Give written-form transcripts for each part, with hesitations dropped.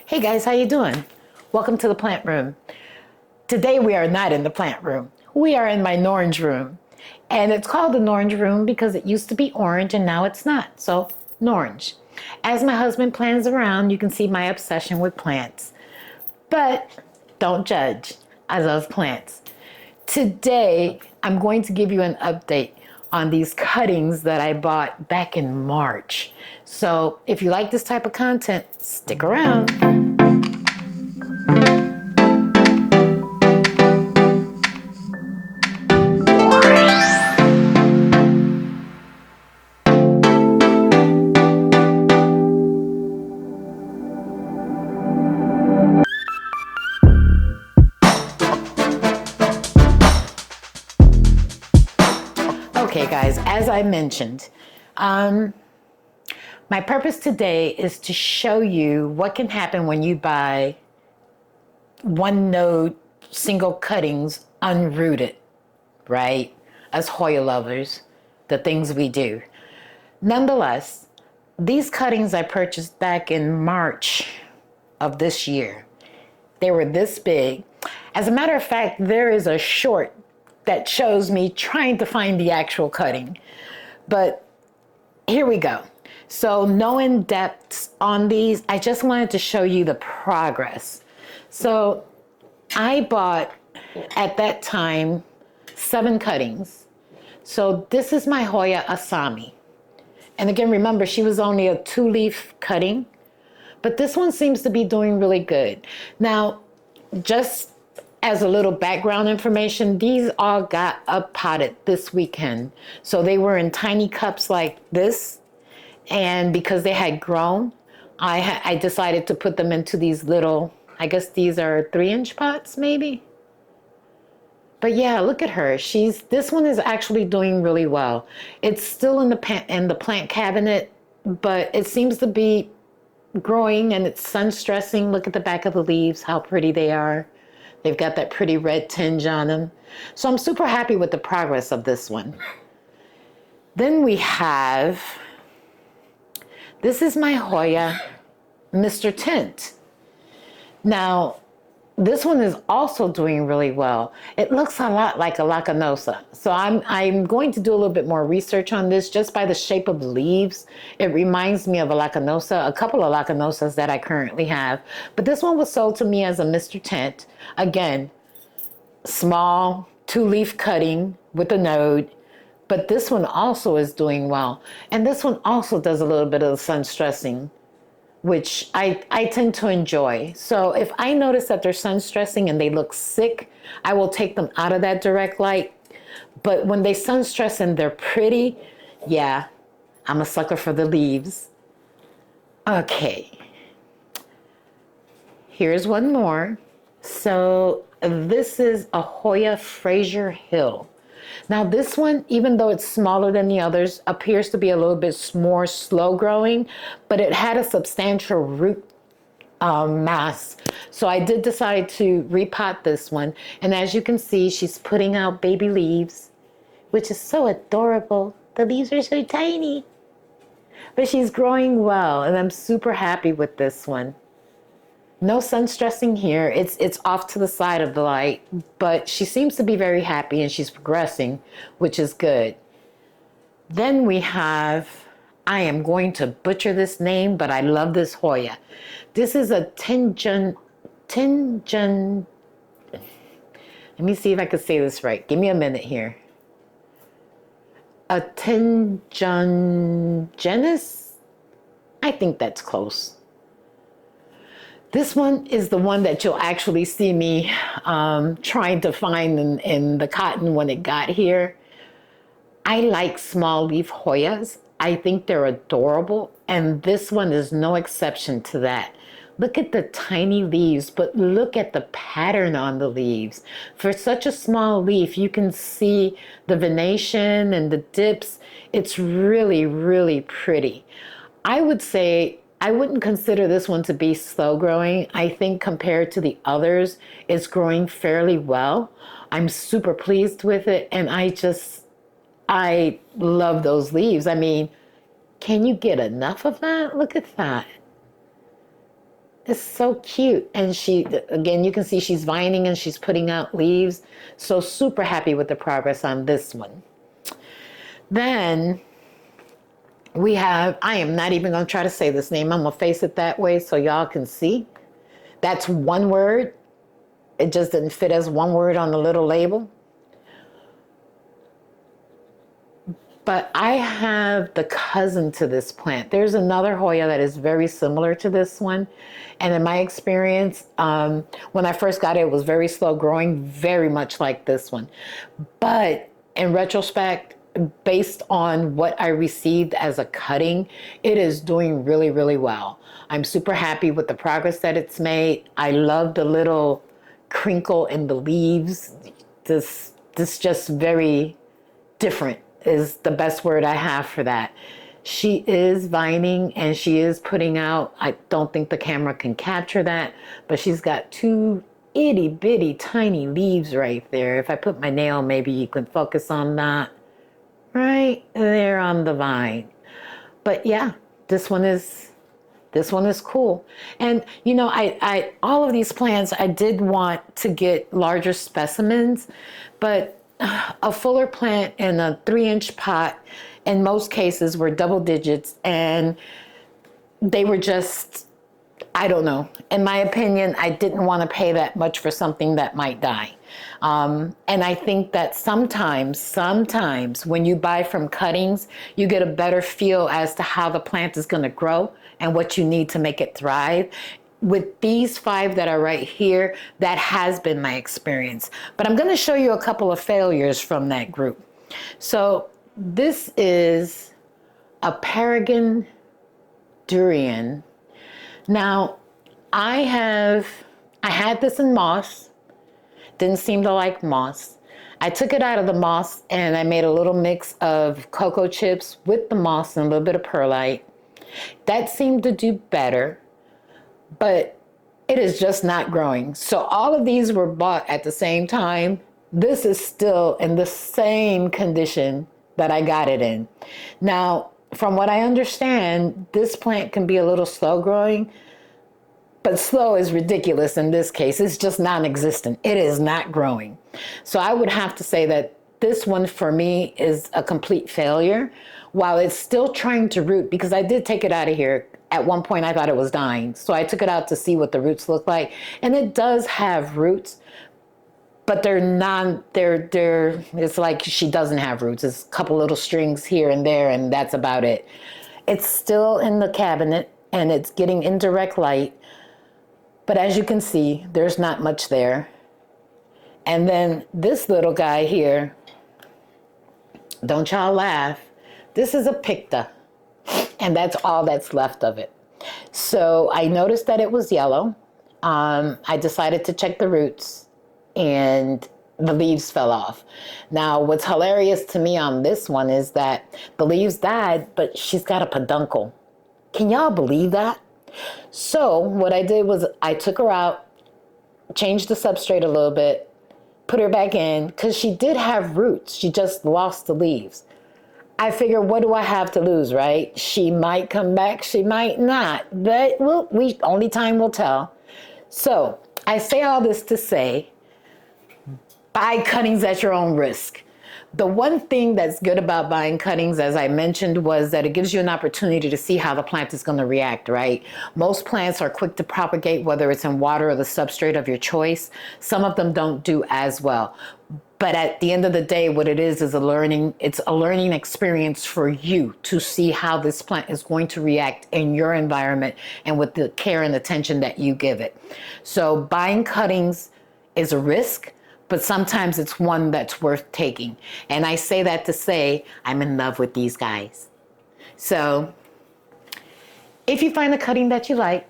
Hey guys, how you doing? Welcome to the plant room. Today we are not in the plant room. We are in my orange room. And it's called an orange room because it used to be orange and now it's not. So, orange. As my husband plans around, you can see my obsession with plants. But don't judge. I love plants. Today, I'm going to give you an update on these cuttings that I bought back in March. So if you like this type of content, stick around. Okay, guys, as I mentioned, my purpose today is to show you what can happen when you buy one node single cuttings unrooted, right? As Hoya lovers, the things we do. Nonetheless, these cuttings I purchased back in March of this year. They were this big. As a matter of fact, there is a short that shows me trying to find the actual cutting. But here we go. So no in-depths on these. I just wanted to show you the progress. So I bought at that time 7 cuttings. So this is my Hoya Asami. And again, remember, she was only a 2-leaf cutting, but this one seems to be doing really good. Now, just as a little background information, these all got up potted this weekend. So they were in tiny cups like this. And because they had grown, I decided to put them into these little, I guess these are 3-inch pots maybe. But yeah, look at her. This one is actually doing really well. It's still in the plant cabinet, but it seems to be growing and it's sun stressing. Look at the back of the leaves, how pretty they are. They've got that pretty red tinge on them. So I'm super happy with the progress of this one. Then we have, this is my Hoya Mr. Tint. Now, this one is also doing really well. It looks a lot like a Lacosa. So I'm going to do a little bit more research on this just by the shape of the leaves. It reminds me of a Lacosa, a couple of Laconosas that I currently have. But this one was sold to me as a Mr. Tent. Again, small 2-leaf cutting with a node. But this one also is doing well. And this one also does a little bit of sun stressing, which I tend to enjoy. So if I notice that they're sun stressing and they look sick, I will take them out of that direct light. But when they sun stress and they're pretty, yeah, I'm a sucker for the leaves. Okay, here's one more. So this is a Hoya Frasier Hill. Now this one, even though it's smaller than the others, appears to be a little bit more slow growing, but it had a substantial root mass. So I did decide to repot this one. And as you can see, she's putting out baby leaves, which is so adorable. The leaves are so tiny, but she's growing well. And I'm super happy with this one. No sun stressing here. It's off to the side of the light, but she seems to be very happy and she's progressing, which is good. Then we have, I am going to butcher this name, but I love this Hoya. This is a Tinjun, let me see if I can say this right. Give me a minute here. A Tinjungenus? I think that's close. This one is the one that you'll actually see me trying to find in the cotton when it got here. I like small leaf Hoyas. I think they're adorable, and this one is no exception to that. Look at the tiny leaves, but look at the pattern on the leaves. For such a small leaf, you can see the venation and the dips. It's really, really pretty. I would say I wouldn't consider this one to be slow growing. I think compared to the others, it's growing fairly well. I'm super pleased with it, and I love those leaves. I mean, can you get enough of that? Look at that. It's so cute. And she, again, you can see she's vining and she's putting out leaves. So super happy with the progress on this one. Then we have, I am not even going to try to say this name. I'm going to face it that way so y'all can see. That's one word. It just didn't fit as one word on the little label. But I have the cousin to this plant. There's another Hoya that is very similar to this one. And in my experience, when I first got it, it was very slow growing, very much like this one. But in retrospect, based on what I received as a cutting, it is doing really, really well. I'm super happy with the progress that it's made. I love the little crinkle in the leaves. This just very different is the best word I have for that. She is vining and she is putting out, I don't think the camera can capture that, but she's got two itty bitty tiny leaves right there. If I put my nail, maybe you can focus on that. Right there on the vine. But yeah, this one is cool. And you know, I all of these plants I did want to get larger specimens, but a fuller plant in a 3-inch pot in most cases were double digits, and they were just, I don't know. In my opinion, I didn't want to pay that much for something that might die. And I think that sometimes when you buy from cuttings, you get a better feel as to how the plant is going to grow and what you need to make it thrive. With these 5 that are right here, that has been my experience. But I'm going to show you a couple of failures from that group. So this is a Paragon durian. Now, I had this in moss. Didn't seem to like moss. I took it out of the moss and I made a little mix of cocoa chips with the moss and a little bit of perlite. That seemed to do better, but it is just not growing. So all of these were bought at the same time. This is still in the same condition that I got it in. Now, from what I understand, this plant can be a little slow growing, but slow is ridiculous in this case. It's just non-existent. It is not growing. So I would have to say that this one for me is a complete failure, while it's still trying to root, because I did take it out of here. At one point I thought it was dying. So I took it out to see what the roots look like. And it does have roots, but it's like she doesn't have roots. It's a couple little strings here and there, and that's about it. It's still in the cabinet and it's getting indirect light. But as you can see, there's not much there. And then this little guy here, don't y'all laugh, this is a picta, and that's all that's left of it. So I noticed that it was yellow. I decided to check the roots, and the leaves fell off. Now, what's hilarious to me on this one is that the leaves died, but she's got a peduncle. Can y'all believe that? So what I did was I took her out, changed the substrate a little bit, put her back in, because she did have roots. She just lost the leaves. I figure, what do I have to lose, right? She might come back, she might not. But only time will tell. So I say all this to say, buy cuttings at your own risk. The one thing that's good about buying cuttings, as I mentioned, was that it gives you an opportunity to see how the plant is going to react, right? Most plants are quick to propagate, whether it's in water or the substrate of your choice. Some of them don't do as well. But at the end of the day, what it is it's a learning experience for you to see how this plant is going to react in your environment and with the care and attention that you give it. So buying cuttings is a risk, but sometimes it's one that's worth taking. And I say that to say I'm in love with these guys. So if you find a cutting that you like,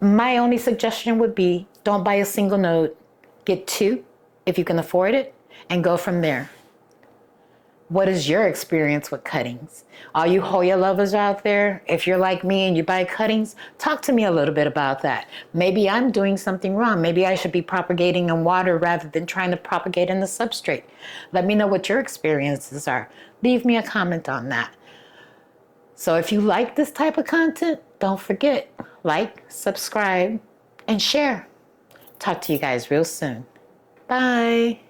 my only suggestion would be don't buy a single node. Get 2 if you can afford it and go from there. What is your experience with cuttings? All you Hoya lovers out there, if you're like me and you buy cuttings, talk to me a little bit about that. Maybe I'm doing something wrong. Maybe I should be propagating in water rather than trying to propagate in the substrate. Let me know what your experiences are. Leave me a comment on that. So if you like this type of content, don't forget, like, subscribe, and share. Talk to you guys real soon. Bye.